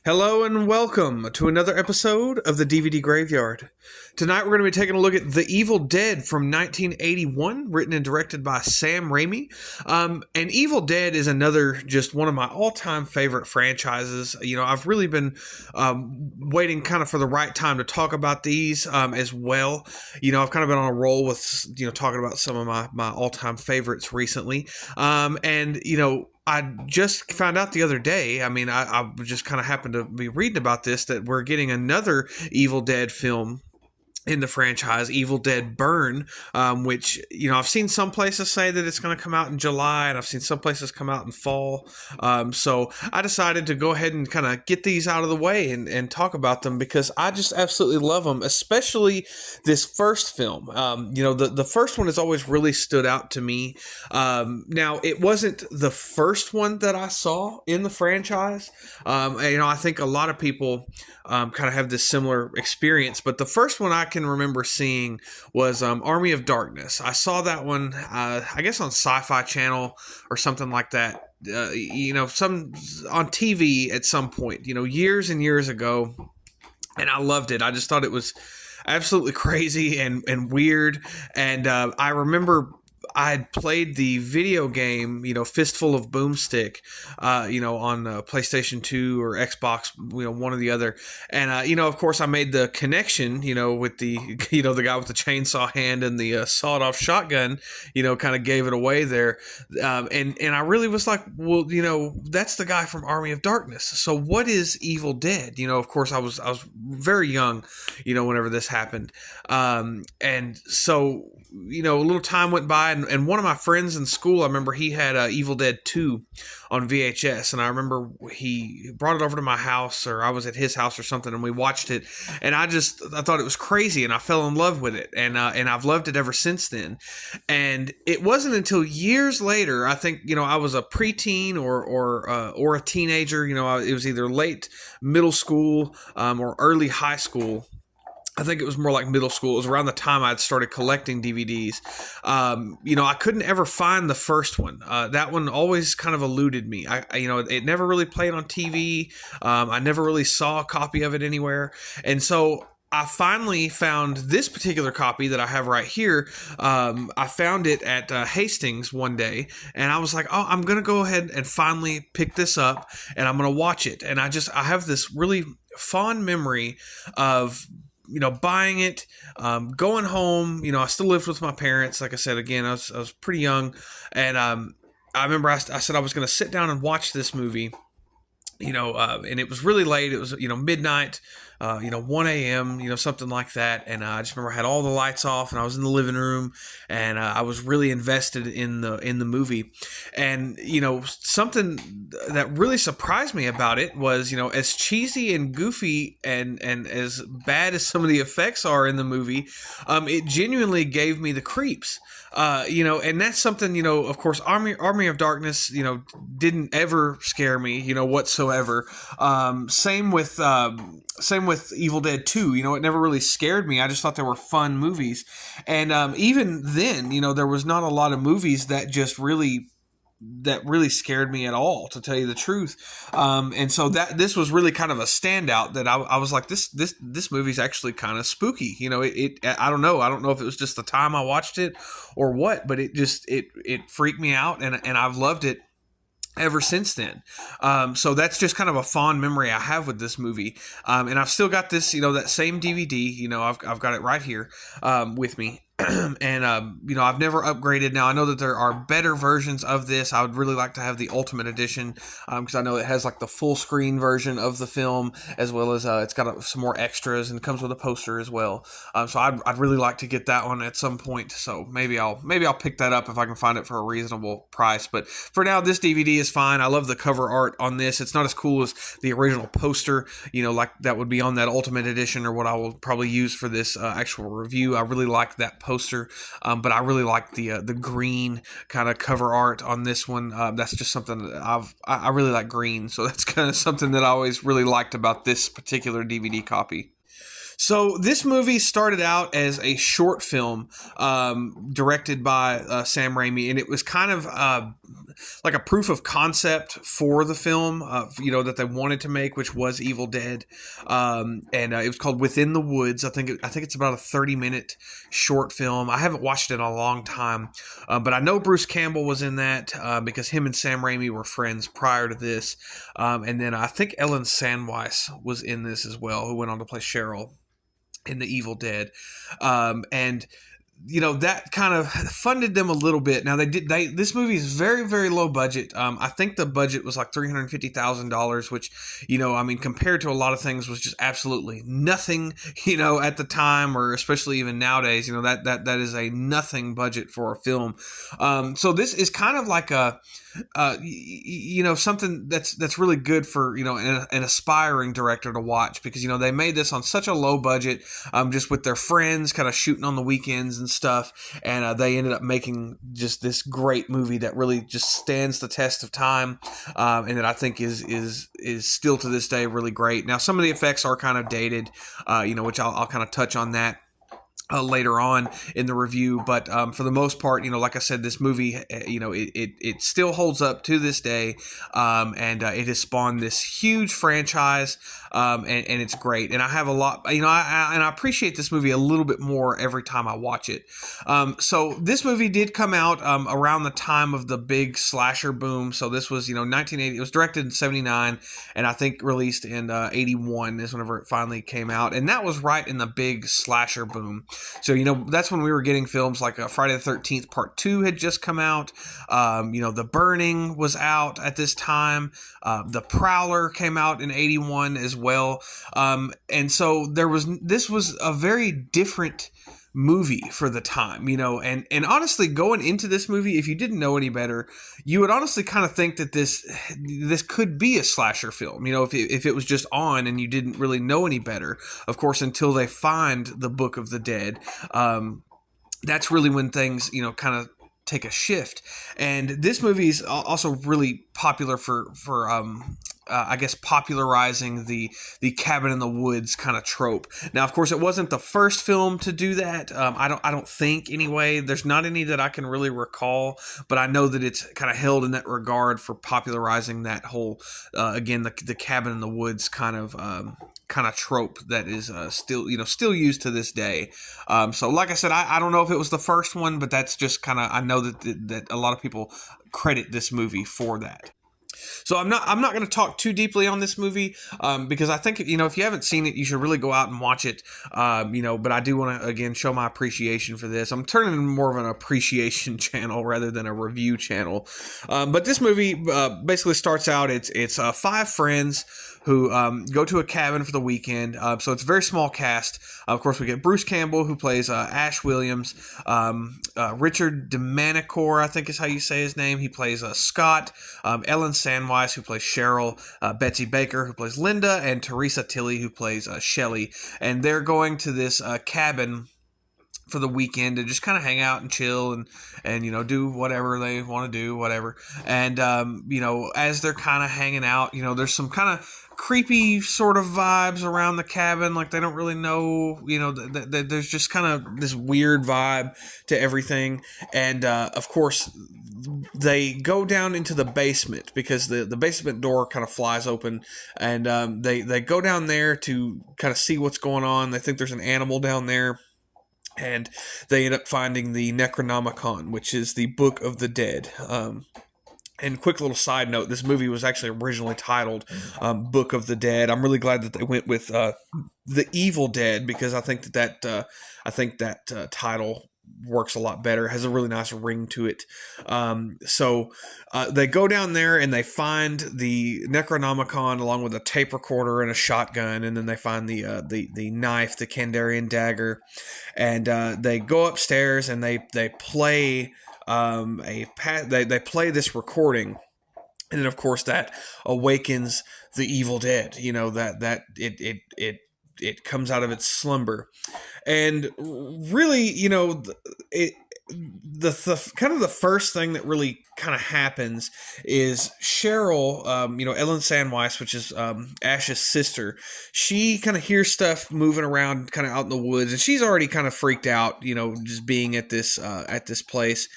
Hello and welcome to another episode of the DVD Graveyard. Tonight we're going to be taking a look at The Evil Dead from 1981, written and directed by Sam Raimi. And Evil Dead is another, just one of my all-time favorite franchises. You know, I've really been waiting kind of for the right time to talk about these as well. You know, I've kind of been on a roll with, talking about some of my all-time favorites recently. I just found out the other day, I just kind of happened to be reading about this, that we're getting another Evil Dead film in the franchise, Evil Dead Burn, which, I've seen some places say that it's going to come out in July, and I've seen some places come out in fall. So I decided to go ahead and kind of get these out of the way and talk about them, because I just absolutely love them, especially this first film. The first one has always really stood out to me. Now, it wasn't the first one that I saw in the franchise. I think a lot of people kind of have this similar experience, but the first one I can remember seeing was Army of Darkness. I saw that one, I guess on Sci-Fi Channel or something like that. Some on TV at some point. Years and years ago, and I loved it. I just thought it was absolutely crazy and weird. And I remember I had played the video game, Fistful of Boomstick, on PlayStation 2 or Xbox, one or the other. And, of course, I made the connection, with the, the guy with the chainsaw hand and the sawed-off shotgun, kind of gave it away there. And I really was like, well, that's the guy from Army of Darkness. So what is Evil Dead? Of course, I was very young, whenever this happened. And so, a little time went by, and one of my friends in school, I remember he had Evil Dead 2 on VHS, and I remember he brought it over to my house, or I was at his house or something, and we watched it, and I thought it was crazy, and I fell in love with it, and I've loved it ever since then. And it wasn't until years later, I think, I was a preteen or a teenager, it was either late middle school or early high school. I think it was more like middle school. It was around the time I'd started collecting DVDs. I couldn't ever find the first one. That one always kind of eluded me. It never really played on TV. I never really saw a copy of it anywhere. And so I finally found this particular copy that I have right here. I found it at Hastings one day, and I was like, oh, I'm going to go ahead and finally pick this up, and I'm going to watch it. And I have this really fond memory of buying it, going home. I still lived with my parents. Like I said, again, I was pretty young. And I remember I said I was going to sit down and watch this movie, and it was really late. It was, midnight, 1 a.m., something like that. And I just remember I had all the lights off, and I was in the living room, and I was really invested in the movie. And, something that really surprised me about it was, as cheesy and goofy and as bad as some of the effects are in the movie, it genuinely gave me the creeps. And that's something, of course, Army of Darkness, didn't ever scare me, whatsoever. Same with Evil Dead 2, it never really scared me. I just thought they were fun movies. And even then, there was not a lot of movies that really scared me at all, to tell you the truth. And so this was really kind of a standout that I was like, this movie's actually kind of spooky. I don't know. I don't know if it was just the time I watched it or what, but it freaked me out, and I've loved it ever since then. So that's just kind of a fond memory I have with this movie. And I've still got this, that same DVD, I've got it right here with me. And, I've never upgraded. Now, I know that there are better versions of this. I would really like to have the Ultimate Edition, because I know it has like the full screen version of the film, as well as it's got some more extras, and comes with a poster as well. So I'd really like to get that one at some point. So maybe I'll pick that up if I can find it for a reasonable price. But for now, this DVD is fine. I love the cover art on this. It's not as cool as the original poster, like that would be on that Ultimate Edition, or what I will probably use for this actual review. I really like that poster, but I really like the green kind of cover art on this one. That's just something that I really like green, so that's kind of something that I always really liked about this particular DVD copy. So this movie started out as a short film directed by Sam Raimi, and it was kind of like a proof of concept for the film, that they wanted to make, which was Evil Dead, and it was called Within the Woods. I think it's about a 30-minute short film. I haven't watched it in a long time, but I know Bruce Campbell was in that because him and Sam Raimi were friends prior to this, and then I think Ellen Sandweiss was in this as well, who went on to play Cheryl in the Evil Dead, and that kind of funded them a little bit. Now this movie is very, very low budget. I think the budget was like $350,000, which, I mean, compared to a lot of things was just absolutely nothing, at the time, or especially even nowadays, that is a nothing budget for a film. So this is kind of like a, something that's really good for, an aspiring director to watch, because, they made this on such a low budget, just with their friends kind of shooting on the weekends and stuff, and they ended up making just this great movie that really just stands the test of time, and that I think is still to this day really great. Now, some of the effects are kind of dated, which I'll kind of touch on that later on in the review, but for the most part, like I said, this movie, it still holds up to this day, and it has spawned this huge franchise, and it's great. And I have a lot, I appreciate this movie a little bit more every time I watch it. So this movie did come out around the time of the big slasher boom. So this was 1980. It was directed in 79, and I think released in 81 is whenever it finally came out, and that was right in the big slasher boom. So, that's when we were getting films like Friday the 13th Part 2 had just come out. The Burning was out at this time. The Prowler came out in 81 as well. And so this was a very different movie for the time, and honestly, going into this movie, if you didn't know any better, you would honestly kind of think that this could be a slasher film, if it was just on and you didn't really know any better, of course, until they find the Book of the Dead. That's really when things, kind of take a shift. And this movie is also really popular for I guess popularizing the cabin in the woods kind of trope. Now, of course, it wasn't the first film to do that. I don't think, anyway. There's not any that I can really recall, but I know that it's kind of held in that regard for popularizing that whole again, the cabin in the woods kind of trope that is still used to this day. So like I said, I don't know if it was the first one, but that's just kind of, I know that a lot of people credit this movie for that. So I'm not going to talk too deeply on this movie, because I think, if you haven't seen it, you should really go out and watch it. But I do want to, again, show my appreciation for this. I'm turning into more of an appreciation channel rather than a review channel. But this movie basically starts out, it's 5 friends who go to a cabin for the weekend. So it's a very small cast. Of course, we get Bruce Campbell, who plays Ash Williams. Richard DeManicore, I think is how you say his name. He plays Scott. Ellen Sandweiss, who plays Cheryl. Betsy Baker, who plays Linda. And Teresa Tilly, who plays Shelley. And they're going to this cabin for the weekend to just kind of hang out and chill and do whatever they want to do, whatever. And as they're kind of hanging out, there's some kind of creepy sort of vibes around the cabin. Like, they don't really know, there's just kind of this weird vibe to everything. And of course, they go down into the basement because the basement door kind of flies open, and they go down there to kind of see what's going on. They think there's an animal down there. And they end up finding the Necronomicon, which is the Book of the Dead. And quick little side note, this movie was actually originally titled Book of the Dead. I'm really glad that they went with The Evil Dead, because I think that title works a lot better. It has a really nice ring to it. So they go down there and they find the Necronomicon along with a tape recorder and a shotgun, and then they find the knife, the Kandarian dagger, and they go upstairs and they play they play this recording. And then, of course, that awakens the evil dead. That it comes out of its slumber, and really, the kind of the first thing that really kind of happens is Cheryl, Ellen Sandweiss, which is Ash's sister. She kind of hears stuff moving around, kind of out in the woods, and she's already kind of freaked out, just being at this place.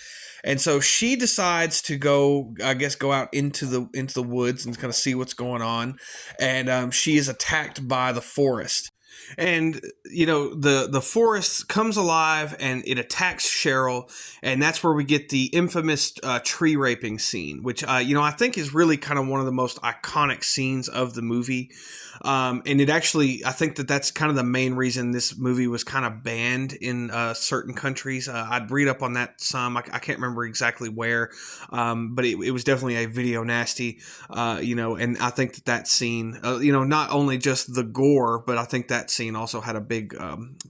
And so she decides to go, I guess, go out into the woods and kind of see what's going on. And she is attacked by the forest. And the forest comes alive and it attacks Cheryl, and that's where we get the infamous tree raping scene, which I think is really kind of one of the most iconic scenes of the movie. And it actually, I think that's kind of the main reason this movie was kind of banned in certain countries. I'd read up on that some. I can't remember exactly where, but it was definitely a video nasty. And I think that scene, not only just the gore, but I think that scene also had a big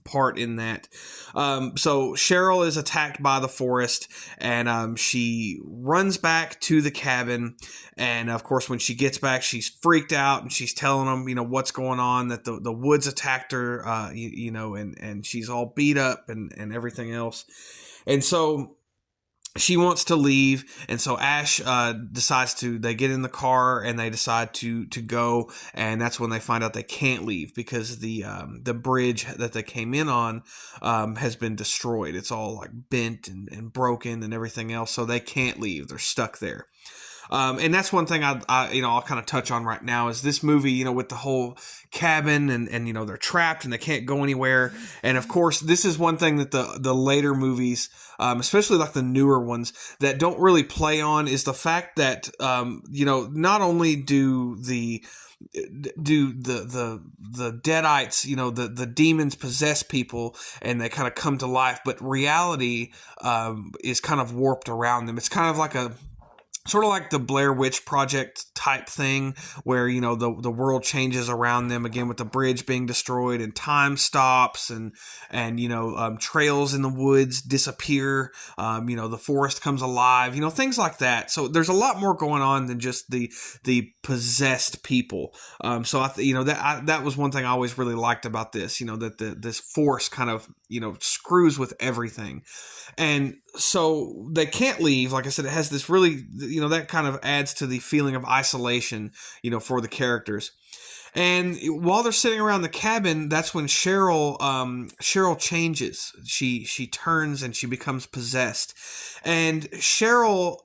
part in that. So Cheryl is attacked by the forest, and she runs back to the cabin. And of course, when she gets back, she's freaked out and she's telling them, what's going on, that the woods attacked her, and she's all beat up and everything else. And so she wants to leave, and so Ash they get in the car and they decide to go, and that's when they find out they can't leave because the bridge that they came in on has been destroyed. It's all like bent and broken and everything else, so they can't leave. They're stuck there. And that's one thing I'll kind of touch on right now is this movie, with the whole cabin and they're trapped and they can't go anywhere. And of course, this is one thing that the later movies, especially like the newer ones, that don't really play on is the fact that, not only do the deadites, the demons possess people and they kind of come to life, but reality is kind of warped around them. It's kind of like sort of like the Blair Witch Project type thing where, the world changes around them again with the bridge being destroyed and time stops and trails in the woods disappear. The forest comes alive, things like that. So there's a lot more going on than just the possessed people. So that was one thing I always really liked about this, that this force kind of, screws with everything. And so they can't leave. Like I said, it has this really, that kind of adds to the feeling of isolation, for the characters. And while they're sitting around the cabin, that's when Cheryl changes. She turns and she becomes possessed. And Cheryl,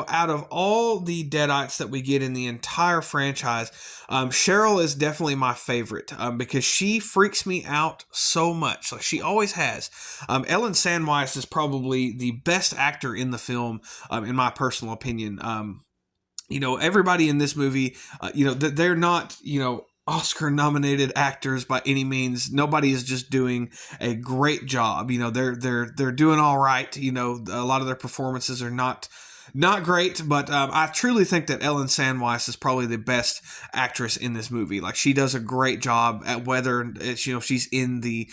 out of all the Deadites that we get in the entire franchise, Cheryl is definitely my favorite because she freaks me out so much. Like she always has. Ellen Sandweiss is probably the best actor in the film, in my personal opinion. Everybody in this movie, they're not, Oscar nominated actors by any means. Nobody is just doing a great job. They're doing all right. A lot of their performances are not great, but I truly think that Ellen Sandweiss is probably the best actress in this movie. Like she does a great job at whether it's, she's in the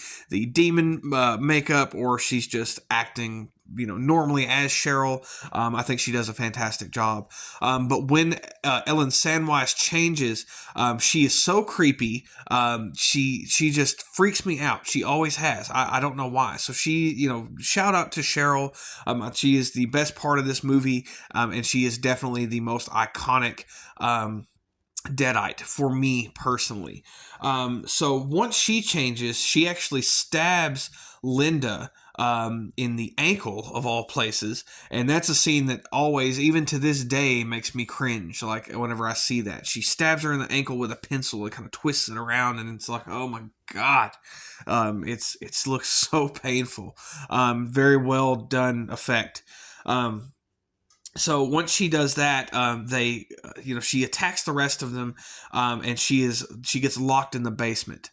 demon makeup or she's just acting normally as Cheryl. I think she does a fantastic job. But when Ellen Sandweiss changes, she is so creepy. She just freaks me out. She always has. I don't know why. So she, shout out to Cheryl. She is the best part of this movie, and she is definitely the most iconic Deadite for me personally. So once she changes, she actually stabs Linda in the ankle of all places, and that's a scene that always, even to this day, makes me cringe. Like whenever I see that, she stabs her in the ankle with a pencil. It kind of twists it around, and it's like, oh my god, it looks so painful. Very well done effect. So once she does that, she attacks the rest of them, and she gets locked in the basement.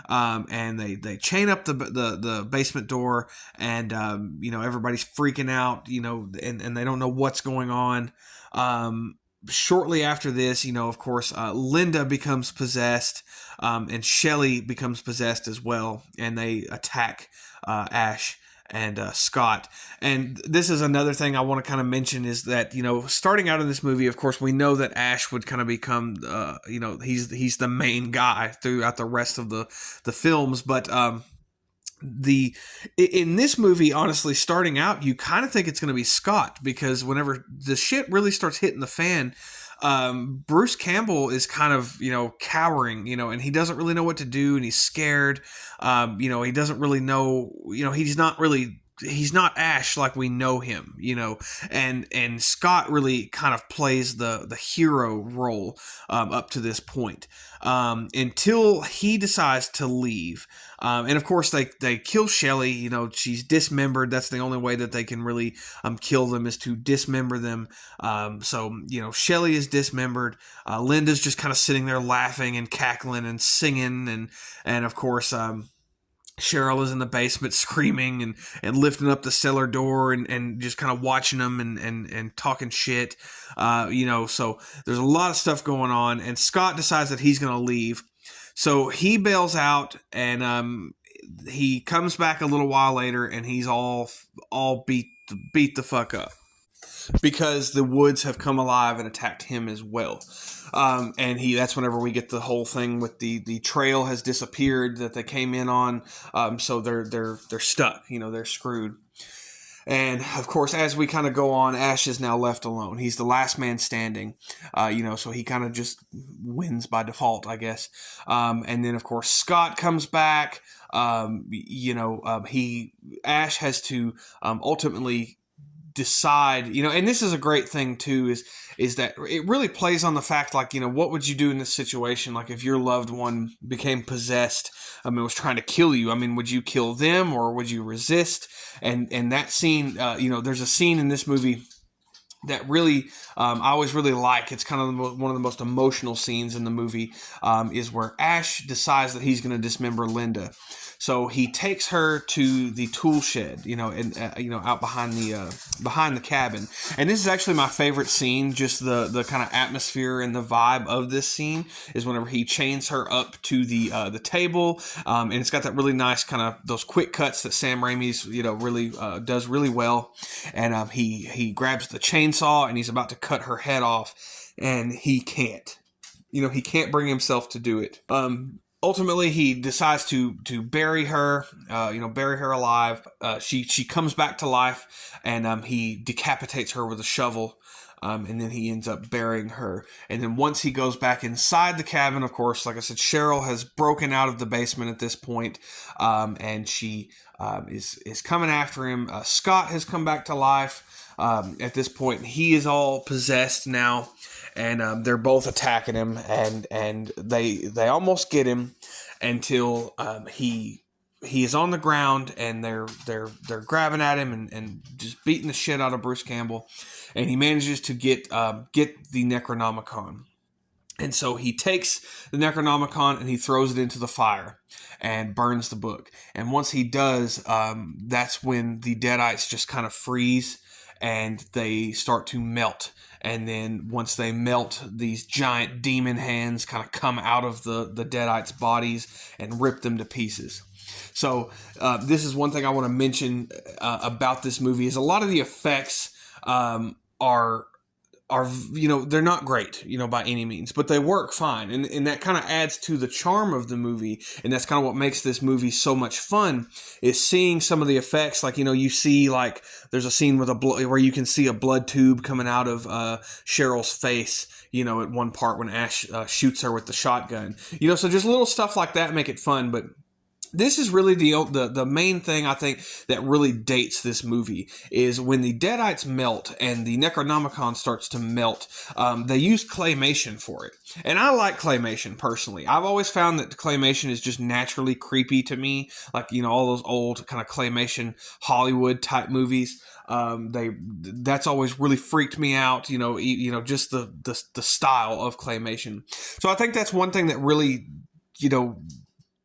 And they chain up the basement door, and everybody's freaking out, and they don't know what's going on. Shortly after this, of course, Linda becomes possessed, and Shelly becomes possessed as well, and they attack Ash and Scott. And this is another thing I want to kind of mention is that, starting out in this movie, of course, we know that Ash would kind of become, he's the main guy throughout the rest of the films. But in this movie, honestly, starting out, you kind of think it's going to be Scott, because whenever the shit really starts hitting the fan, Bruce Campbell is kind of, cowering, and he doesn't really know what to do, and he's scared. He doesn't really know, he's not really he's not Ash like we know him, and Scott really kind of plays the hero role up to this point, until he decides to leave. And of course they kill Shelley. She's dismembered. That's the only way that they can really kill them, is to dismember them. So Shelley is dismembered. Linda's just kind of sitting there laughing and cackling and singing, and of course Cheryl is in the basement screaming and lifting up the cellar door and just kind of watching them and talking shit. So there's a lot of stuff going on, and Scott decides that he's going to leave. So he bails out, and he comes back a little while later, and he's all beat the fuck up, because the woods have come alive and attacked him as well. And that's whenever we get the whole thing with the trail has disappeared that they came in on. So they're stuck, they're screwed. And of course, as we kind of go on, Ash is now left alone. He's the last man standing, so he kind of just wins by default, I guess. And then of course, Scott comes back. Ash has to ultimately decide, and this is a great thing too, is that it really plays on the fact, like, what would you do in this situation? Like, if your loved one became possessed, was trying to kill you, would you kill them or would you resist? And that scene, there's a scene in this movie that really, I always really like. It's kind of one of the most emotional scenes in the movie, is where Ash decides that he's going to dismember Linda. So he takes her to the tool shed, out behind the cabin. And this is actually my favorite scene. Just the kind of atmosphere and the vibe of this scene is whenever he chains her up to the table, and it's got that really nice kind of those quick cuts that Sam Raimi's really does really well. And he grabs the chainsaw and he's about to cut her head off, and he can't. He can't bring himself to do it. Ultimately, he decides to bury her, bury her alive. She comes back to life, and he decapitates her with a shovel, and then he ends up burying her. And then once he goes back inside the cabin, of course, like I said, Cheryl has broken out of the basement at this point, and she is coming after him. Scott has come back to life at this point. He is all possessed now. And they're both attacking him, and they almost get him until he is on the ground, and they're grabbing at him and just beating the shit out of Bruce Campbell, and he manages to get the Necronomicon. And so he takes the Necronomicon and he throws it into the fire and burns the book. And once he does, that's when the Deadites just kind of freeze and they start to melt. And then once they melt, these giant demon hands kind of come out of the Deadites' bodies and rip them to pieces. So this is one thing I want to mention about this movie, is a lot of the effects are they're not great, by any means, but they work fine. And that kind of adds to the charm of the movie. And that's kind of what makes this movie so much fun, is seeing some of the effects. Like, you see, like, there's a scene with where you can see a blood tube coming out of Cheryl's face, at one part when Ash shoots her with the shotgun. So just little stuff like that make it fun. But this is really the main thing, I think, that really dates this movie, is when the Deadites melt and the Necronomicon starts to melt. They use claymation for it. And I like claymation personally. I've always found that claymation is just naturally creepy to me. Like, all those old kind of claymation Hollywood type movies. That's always really freaked me out, just the style of claymation. So I think that's one thing that really,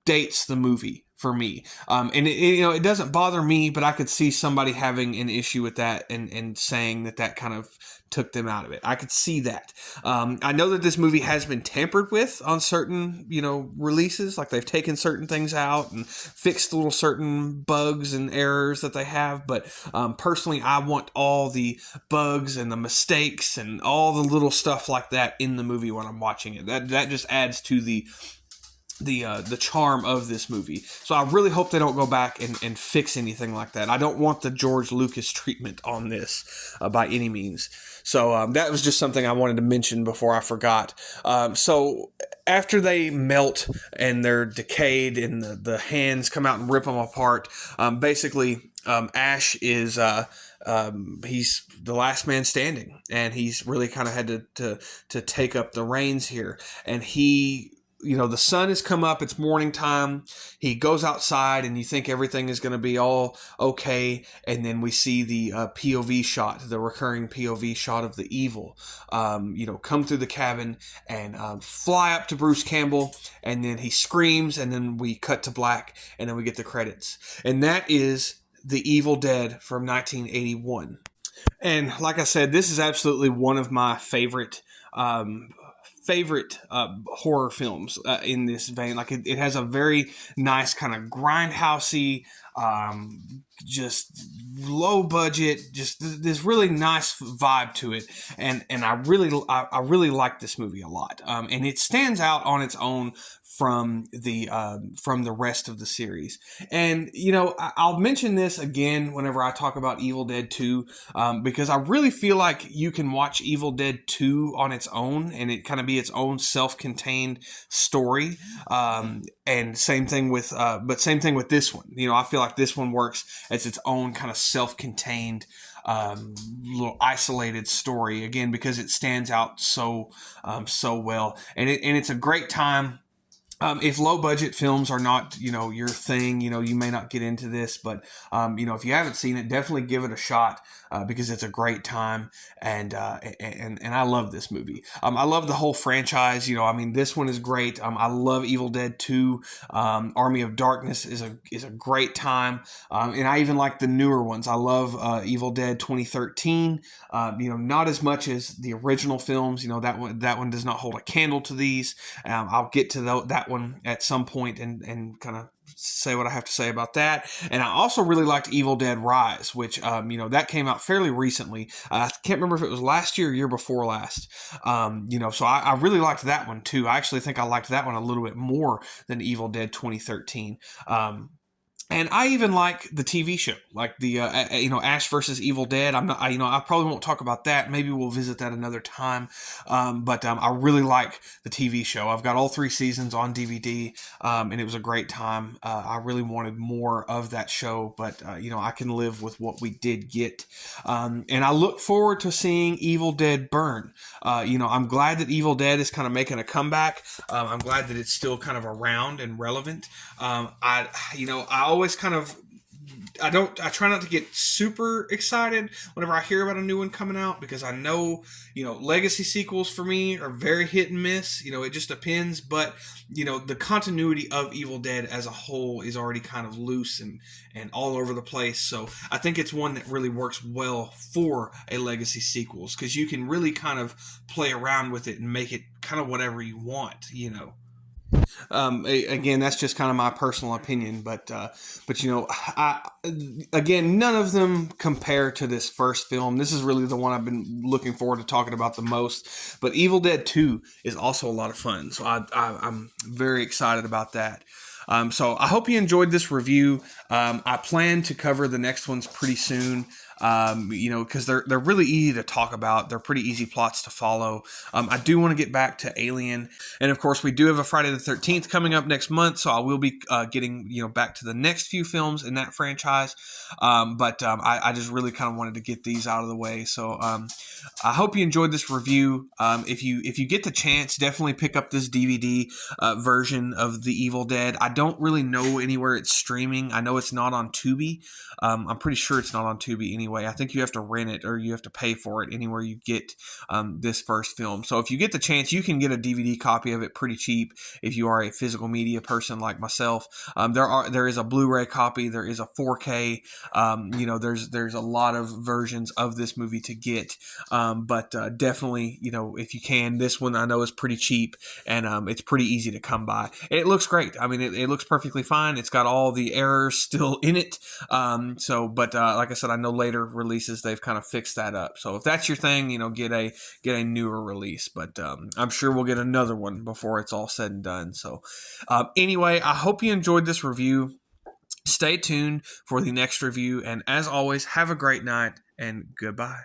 dates the movie for me. And it doesn't bother me, but I could see somebody having an issue with that and saying that kind of took them out of it. I could see that. I know that this movie has been tampered with on certain, releases. Like, they've taken certain things out and fixed little certain bugs and errors that they have. But personally, I want all the bugs and the mistakes and all the little stuff like that in the movie when I'm watching it. That just adds to the charm of this movie. So I really hope they don't go back and fix anything like that. I don't want the George Lucas treatment on this by any means. So that was just something I wanted to mention before I forgot. So after they melt and they're decayed and the hands come out and rip them apart, basically Ash is he's the last man standing, and he's really kind of had to take up the reins here. And he, the sun has come up, it's morning time. He goes outside, and you think everything is going to be all okay, and then we see the POV shot, the recurring POV shot of the evil, come through the cabin and fly up to Bruce Campbell, and then he screams, and then we cut to black, and then we get the credits, and that is the Evil Dead from 1981. And like I said, this is absolutely one of my favorite horror films in this vein. Like it has a very nice kind of grindhousey, just low budget, just this really nice vibe to it, and I really like this movie a lot, and it stands out on its own from the rest of the series. And I'll mention this again whenever I talk about Evil Dead 2, because I really feel like you can watch Evil Dead 2 on its own, and it kind of be its own self-contained story. And same thing with this one. I feel like this one works as its own kind of self-contained, little isolated story, again because it stands out so well, and it's a great time. If low budget films are not, your thing, you may not get into this, but, if you haven't seen it, definitely give it a shot, because it's a great time. And I love this movie. I love the whole franchise. This one is great. I love Evil Dead 2. Army of Darkness is a great time. And I even like the newer ones. I love, Evil Dead 2013. Not as much as the original films. That one does not hold a candle to these. I'll get to that one at some point and kind of say what I have to say about that. And I also really liked Evil Dead Rise, which, that came out fairly recently. I can't remember if it was last year or year before last. So I really liked that one too. I actually think I liked that one a little bit more than Evil Dead 2013. And I even like the TV show, like the Ash versus Evil Dead. I probably won't talk about that. Maybe we'll visit that another time. But I really like the TV show. I've got all 3 seasons on DVD, and it was a great time. I really wanted more of that show, but I can live with what we did get. And I look forward to seeing Evil Dead Burn. I'm glad that Evil Dead is kind of making a comeback. I'm glad that it's still kind of around and relevant. I always I try not to get super excited whenever I hear about a new one coming out, because I know, legacy sequels for me are very hit and miss. It just depends. But, the continuity of Evil Dead as a whole is already kind of loose and all over the place. So I think it's one that really works well for a legacy sequels, because you can really kind of play around with it and make it kind of whatever you want, Again, that's just kind of my personal opinion, but again, none of them compare to this first film. This is really the one I've been looking forward to talking about the most. But Evil Dead 2 is also a lot of fun, so I'm very excited about that. So I hope you enjoyed this review. I plan to cover the next ones pretty soon. Because they're really easy to talk about. They're pretty easy plots to follow. I do want to get back to Alien, and of course, we do have a Friday the 13th coming up next month, so I will be getting back to the next few films in that franchise. But I just really kind of wanted to get these out of the way. So I hope you enjoyed this review. If you get the chance, definitely pick up this DVD version of The Evil Dead. I don't really know anywhere it's streaming. I know it's not on Tubi. I'm pretty sure it's not on Tubi anyway. I think you have to rent it or you have to pay for it anywhere you get this first film. So if you get the chance, you can get a DVD copy of it pretty cheap if you are a physical media person like myself. There is a Blu-ray copy. There is a 4K. There's a lot of versions of this movie to get. But definitely, if you can, this one I know is pretty cheap, and it's pretty easy to come by. And it looks great. It looks perfectly fine. It's got all the errors still in it. But like I said, I know later releases they've kind of fixed that up. So if that's your thing, get a newer release. But I'm sure we'll get another one before it's all said and done. So anyway, I hope you enjoyed this review. Stay tuned for the next review, and as always, have a great night and goodbye.